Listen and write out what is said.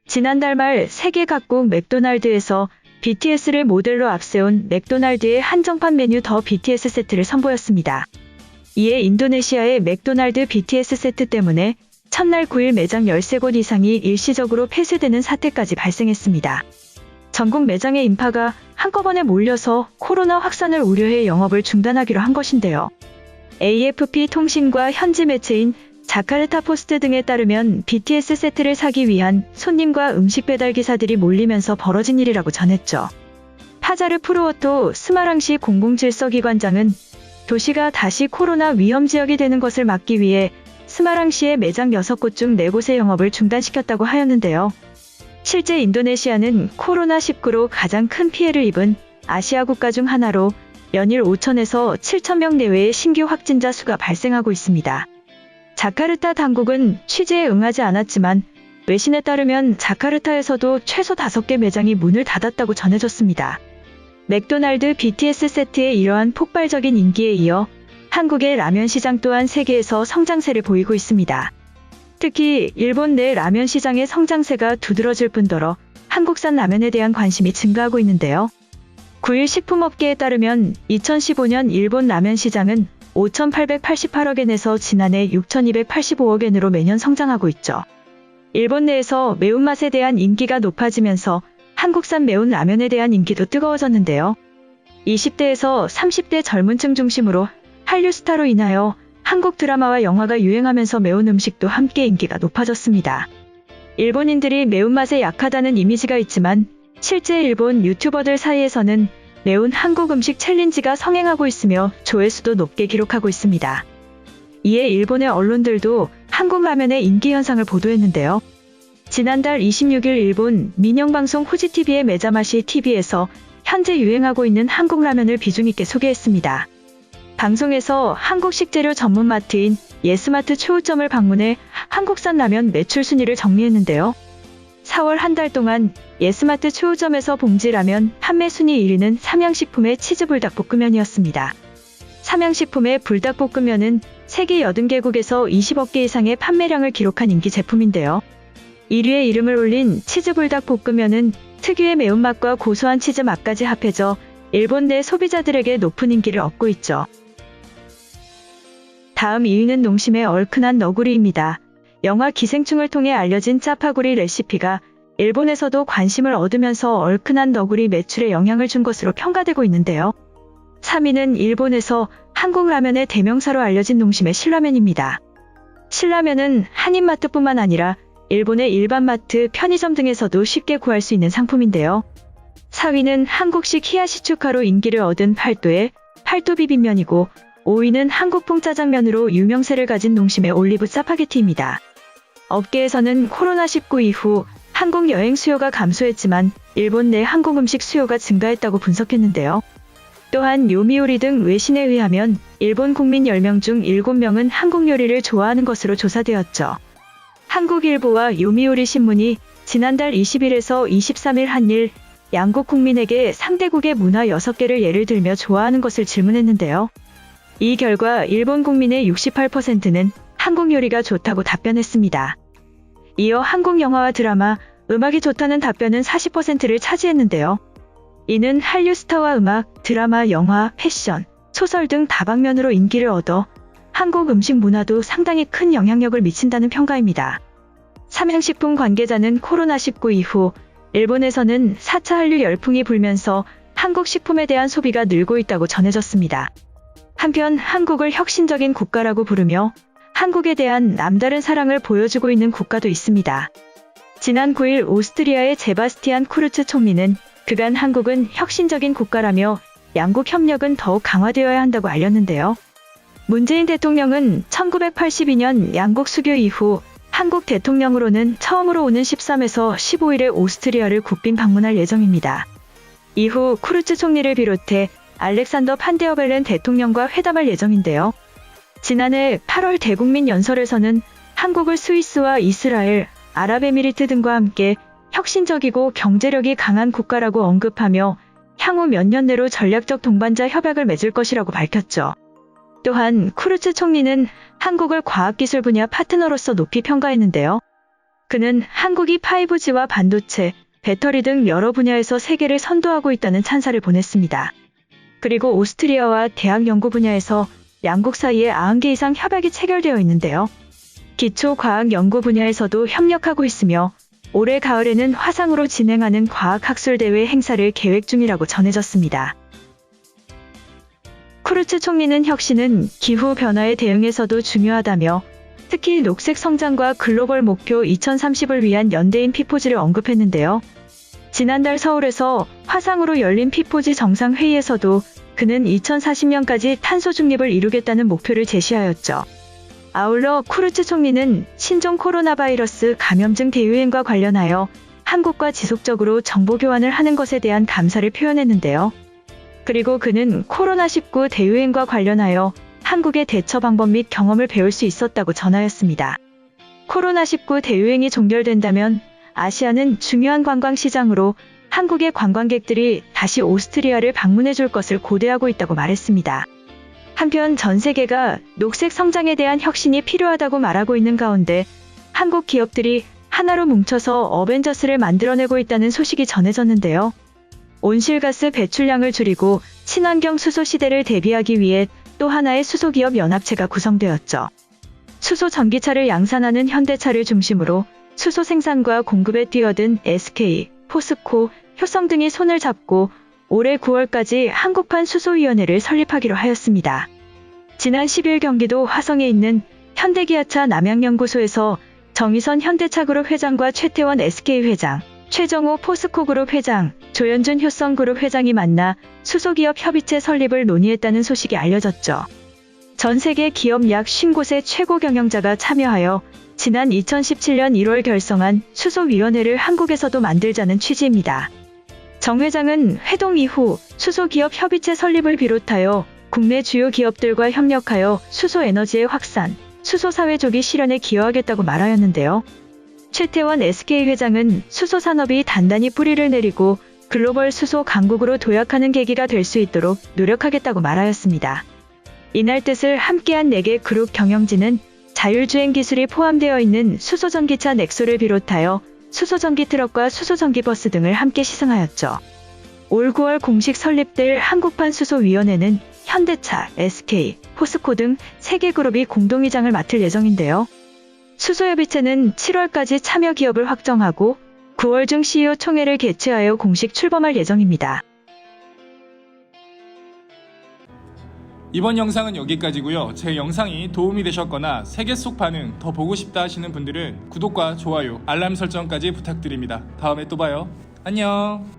지난달 말 세계 각국 맥도날드에서 BTS를 모델로 앞세운 맥도날드의 한정판 메뉴 더 BTS 세트를 선보였습니다. 이에 인도네시아의 맥도날드 BTS 세트 때문에 첫날 9일 매장 13곳 이상이 일시적으로 폐쇄되는 사태까지 발생했습니다. 전국 매장의 인파가 한꺼번에 몰려서 코로나 확산을 우려해 영업을 중단하기로 한 것인데요. AFP 통신과 현지 매체인 자카르타 포스트 등에 따르면 BTS 세트를 사기 위한 손님과 음식 배달 기사들이 몰리면서 벌어진 일이라고 전했죠. 파자르 프루오토 스마랑시 공공질서기관장은 도시가 다시 코로나 위험 지역이 되는 것을 막기 위해 스마랑시의 매장 6곳 중 4곳의 영업을 중단시켰다고 하였는데요. 실제 인도네시아는 코로나19로 가장 큰 피해를 입은 아시아 국가 중 하나로 연일 5천에서 7천 명 내외의 신규 확진자 수가 발생하고 있습니다. 자카르타 당국은 취재에 응하지 않았지만 외신에 따르면 자카르타에서도 최소 5개 매장이 문을 닫았다고 전해졌습니다. 맥도날드 BTS 세트의 이러한 폭발적인 인기에 이어 한국의 라면 시장 또한 세계에서 성장세를 보이고 있습니다. 특히 일본 내 라면 시장의 성장세가 두드러질 뿐더러 한국산 라면에 대한 관심이 증가하고 있는데요. 9일 식품업계에 따르면 2015년 일본 라면 시장은 5,888억엔에서 지난해 6,285억엔으로 매년 성장하고 있죠. 일본 내에서 매운맛에 대한 인기가 높아지면서 한국산 매운 라면에 대한 인기도 뜨거워졌는데요. 20대에서 30대 젊은층 중심으로 한류 스타로 인하여 한국 드라마와 영화가 유행하면서 매운 음식도 함께 인기가 높아졌습니다. 일본인들이 매운맛에 약하다는 이미지가 있지만 실제 일본 유튜버들 사이에서는 매운 한국 음식 챌린지가 성행하고 있으며 조회수도 높게 기록하고 있습니다. 이에 일본의 언론들도 한국 라면의 인기 현상을 보도했는데요. 지난달 26일 일본 민영방송 후지TV의 매자마시 TV에서 현재 유행하고 있는 한국 라면을 비중 있게 소개했습니다. 방송에서 한국 식재료 전문 마트인 예스마트 초우점을 방문해 한국산 라면 매출 순위를 정리했는데요. 4월 한 달 동안 예스마트 초우점에서 봉지라면 판매 순위 1위는 삼양식품의 치즈불닭볶음면이었습니다. 삼양식품의 불닭볶음면은 세계 80개국에서 20억 개 이상의 판매량을 기록한 인기 제품인데요. 1위에 이름을 올린 치즈불닭볶음면은 특유의 매운맛과 고소한 치즈 맛까지 합해져 일본 내 소비자들에게 높은 인기를 얻고 있죠. 다음 2위는 농심의 얼큰한 너구리입니다. 영화 기생충을 통해 알려진 짜파구리 레시피가 일본에서도 관심을 얻으면서 얼큰한 너구리 매출에 영향을 준 것으로 평가되고 있는데요. 3위는 일본에서 한국 라면의 대명사로 알려진 농심의 신라면입니다. 신라면은 한인마트뿐만 아니라 일본의 일반 마트, 편의점 등에서도 쉽게 구할 수 있는 상품인데요. 4위는 한국식 히야시추카로 인기를 얻은 팔도의 팔도 비빔면이고 5위는 한국풍 짜장면으로 유명세를 가진 농심의 올리브 짜파게티입니다. 업계에서는 코로나19 이후 한국 여행 수요가 감소했지만 일본 내 한국 음식 수요가 증가했다고 분석했는데요. 또한 요미우리 등 외신에 의하면 일본 국민 10명 중 7명은 한국 요리를 좋아하는 것으로 조사되었죠. 한국일보와 요미우리 신문이 지난달 20일에서 23일 한일 양국 국민에게 상대국의 문화 6개를 예를 들며 좋아하는 것을 질문했는데요. 이 결과 일본 국민의 68%는 한국 요리가 좋다고 답변했습니다. 이어 한국 영화와 드라마, 음악이 좋다는 답변은 40%를 차지했는데요. 이는 한류 스타와 음악, 드라마, 영화, 패션, 소설 등 다방면으로 인기를 얻어 한국 음식 문화도 상당히 큰 영향력을 미친다는 평가입니다. 삼양식품 관계자는 코로나19 이후 일본에서는 4차 한류 열풍이 불면서 한국 식품에 대한 소비가 늘고 있다고 전해졌습니다. 한편 한국을 혁신적인 국가라고 부르며 한국에 대한 남다른 사랑을 보여주고 있는 국가도 있습니다. 지난 9일 오스트리아의 제바스티안 쿠르츠 총리는 그간 한국은 혁신적인 국가라며 양국 협력은 더욱 강화되어야 한다고 알렸는데요. 문재인 대통령은 1982년 양국 수교 이후 한국 대통령으로는 처음으로 오는 13에서 15일에 오스트리아를 국빈 방문할 예정입니다. 이후 쿠르츠 총리를 비롯해 알렉산더 판데어벨렌 대통령과 회담할 예정인데요. 지난해 8월 대국민 연설에서는 한국을 스위스와 이스라엘, 아랍에미리트 등과 함께 혁신적이고 경제력이 강한 국가라고 언급하며 향후 몇 년 내로 전략적 동반자 협약을 맺을 것이라고 밝혔죠. 또한 쿠르츠 총리는 한국을 과학기술 분야 파트너로서 높이 평가했는데요. 그는 한국이 5G와 반도체, 배터리 등 여러 분야에서 세계를 선도하고 있다는 찬사를 보냈습니다. 그리고 오스트리아와 대학 연구 분야에서 양국 사이에 90개 이상 협약이 체결되어 있는데요. 기초과학 연구 분야에서도 협력하고 있으며 올해 가을에는 화상으로 진행하는 과학학술대회 행사를 계획 중이라고 전해졌습니다. 쿠르츠 총리는 혁신은 기후변화에 대응에서도 중요하다며 특히 녹색 성장과 글로벌 목표 2030을 위한 연대인 P4G를 언급했는데요. 지난달 서울에서 화상으로 열린 P4G 정상회의에서도 그는 2040년까지 탄소 중립을 이루겠다는 목표를 제시하였죠. 아울러 쿠르츠 총리는 신종 코로나 바이러스 감염증 대유행과 관련하여 한국과 지속적으로 정보 교환을 하는 것에 대한 감사를 표현했는데요. 그리고 그는 코로나19 대유행과 관련하여 한국의 대처 방법 및 경험을 배울 수 있었다고 전하였습니다. 코로나19 대유행이 종결된다면 아시아는 중요한 관광 시장으로 한국의 관광객들이 다시 오스트리아를 방문해 줄 것을 고대하고 있다고 말했습니다. 한편 전 세계가 녹색 성장에 대한 혁신이 필요하다고 말하고 있는 가운데 한국 기업들이 하나로 뭉쳐서 어벤져스를 만들어내고 있다는 소식이 전해졌는데요. 온실가스 배출량을 줄이고 친환경 수소 시대를 대비하기 위해 또 하나의 수소기업 연합체가 구성되었죠. 수소 전기차를 양산하는 현대차를 중심으로 수소 생산과 공급에 뛰어든 SK, 포스코, 효성 등이 손을 잡고 올해 9월까지 한국판 수소위원회를 설립하기로 하였습니다. 지난 10일 경기도 화성에 있는 현대기아차 남양연구소에서 정의선 현대차그룹 회장과 최태원 SK 회장, 최정호 포스코그룹 회장, 조현준 효성그룹 회장이 만나 수소기업 협의체 설립을 논의했다는 소식이 알려졌죠. 전 세계 기업 약 50곳의 최고 경영자가 참여하여 지난 2017년 1월 결성한 수소위원회를 한국에서도 만들자는 취지입니다. 정 회장은 회동 이후 수소기업 협의체 설립을 비롯하여 국내 주요 기업들과 협력하여 수소에너지의 확산, 수소사회 조기 실현에 기여하겠다고 말하였는데요. 최태원 SK 회장은 수소산업이 단단히 뿌리를 내리고 글로벌 수소 강국으로 도약하는 계기가 될 수 있도록 노력하겠다고 말하였습니다. 이날 뜻을 함께한 4개 그룹 경영진은 자율주행 기술이 포함되어 있는 수소전기차 넥소를 비롯하여 수소전기 트럭과 수소전기 버스 등을 함께 시승하였죠. 올 9월 공식 설립될 한국판 수소위원회는 현대차, SK, 포스코 등 3개 그룹이 공동의장을 맡을 예정인데요. 수소협의체는 7월까지 참여 기업을 확정하고 9월 중 CEO 총회를 개최하여 공식 출범할 예정입니다. 이번 영상은 여기까지고요. 제 영상이 도움이 되셨거나 세계 속 반응 더 보고 싶다 하시는 분들은 구독과 좋아요, 알람 설정까지 부탁드립니다. 다음에 또 봐요. 안녕.